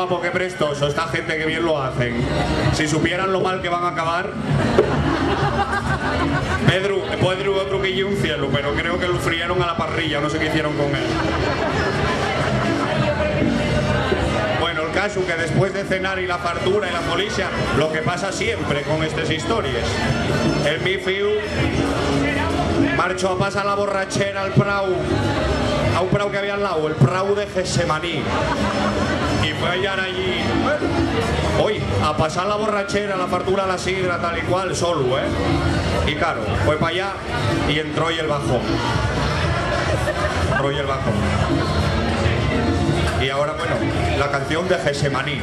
guapo, qué prestoso, esta gente que bien lo hacen. Si supieran lo mal que van a acabar. Pedro otro que un cielo, pero creo que lo frieron a la parrilla, no sé qué hicieron con él. Bueno, el caso que después de cenar y la fartura y la policia, lo que pasa siempre con estas historias, el mi fiu marchó a pasar la borrachera al prau, a un prau que había al lado, el prau de Gesemaní, y fue a hallar allí, hoy, a pasar la borrachera, la fartura, la sidra, tal y cual, solo, y claro, fue para allá y entró y el bajón. Entró y el bajón. Y ahora, bueno, la canción de Gesemaní.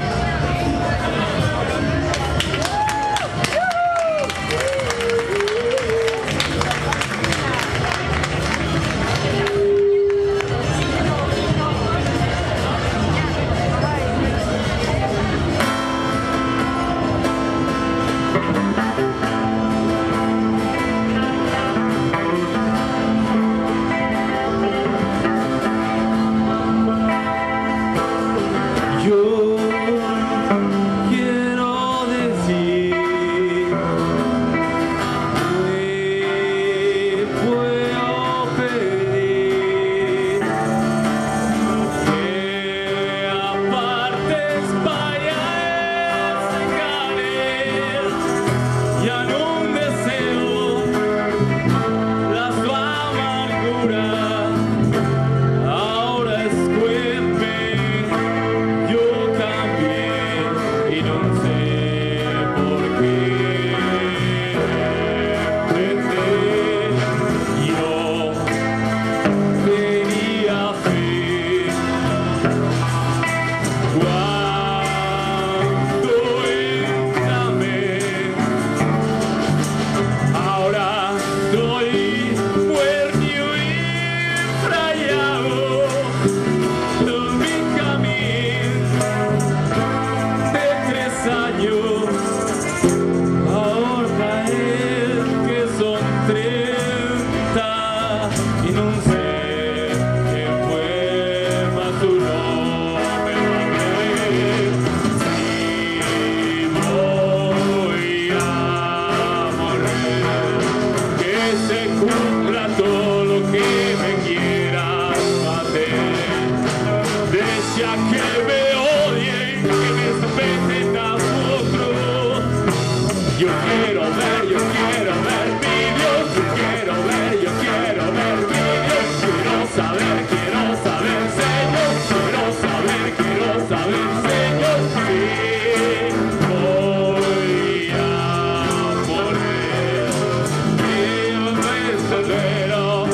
Pero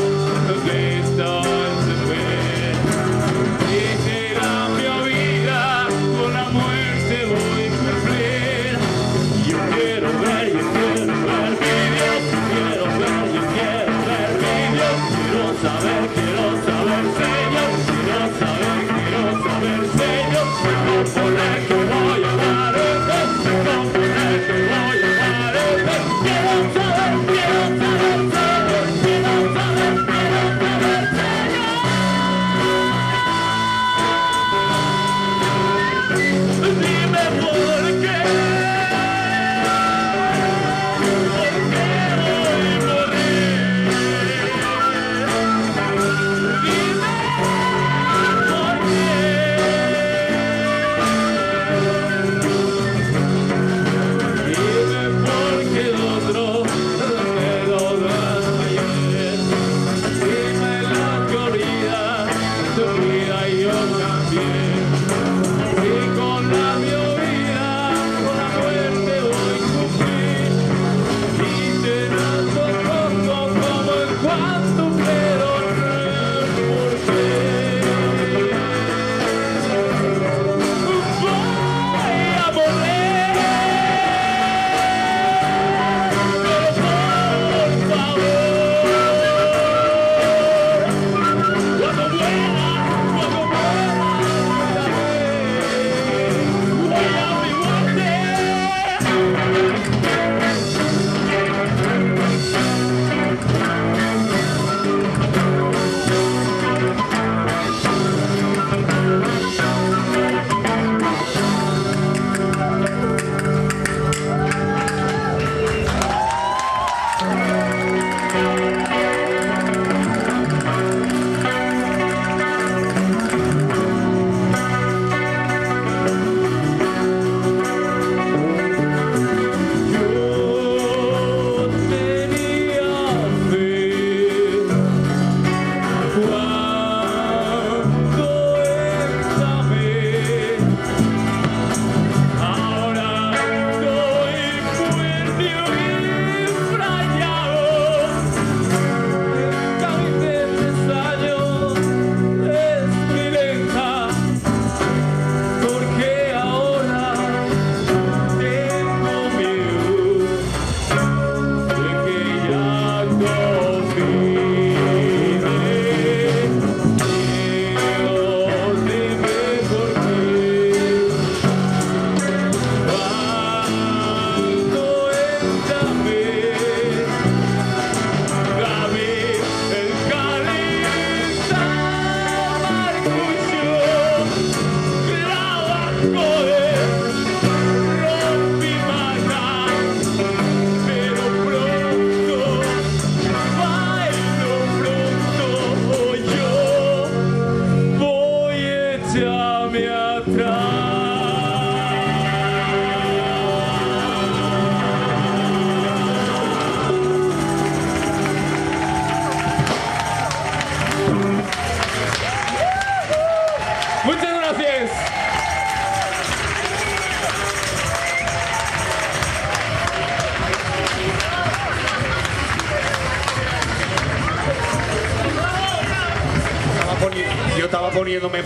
estaba poniéndome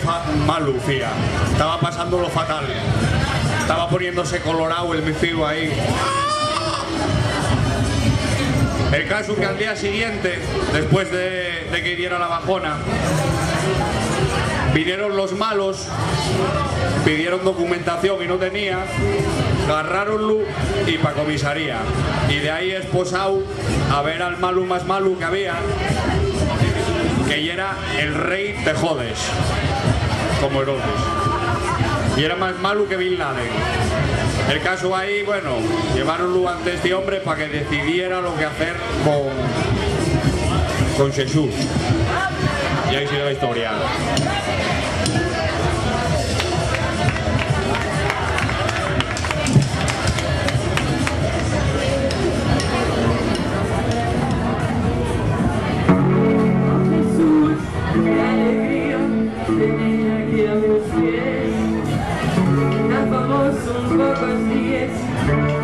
mal, Lucía. Estaba pasándolo fatal. Estaba poniéndose colorado el mi fiu ahí. El caso que al día siguiente, después de que diera la bajona, vinieron los malos, pidieron documentación y no tenía, agarraronlo y pa' comisaría. Y de ahí esposado a ver al malu más malu que había, que ya era el rey de Jodes, como Herodes. Y era más malu que Bin Laden. El caso ahí, bueno, llevaronlo ante este hombre para que decidiera lo que hacer con Jesús. Y ahí sigue la historia.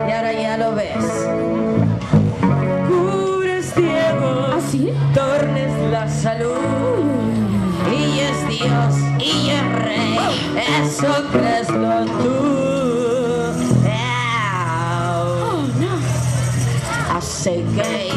Y ahora ya lo ves. Cures ciegos, ¿así? tornes la salud. Y es Dios, y es Rey, eso creeslo tú. Oh, no. Así que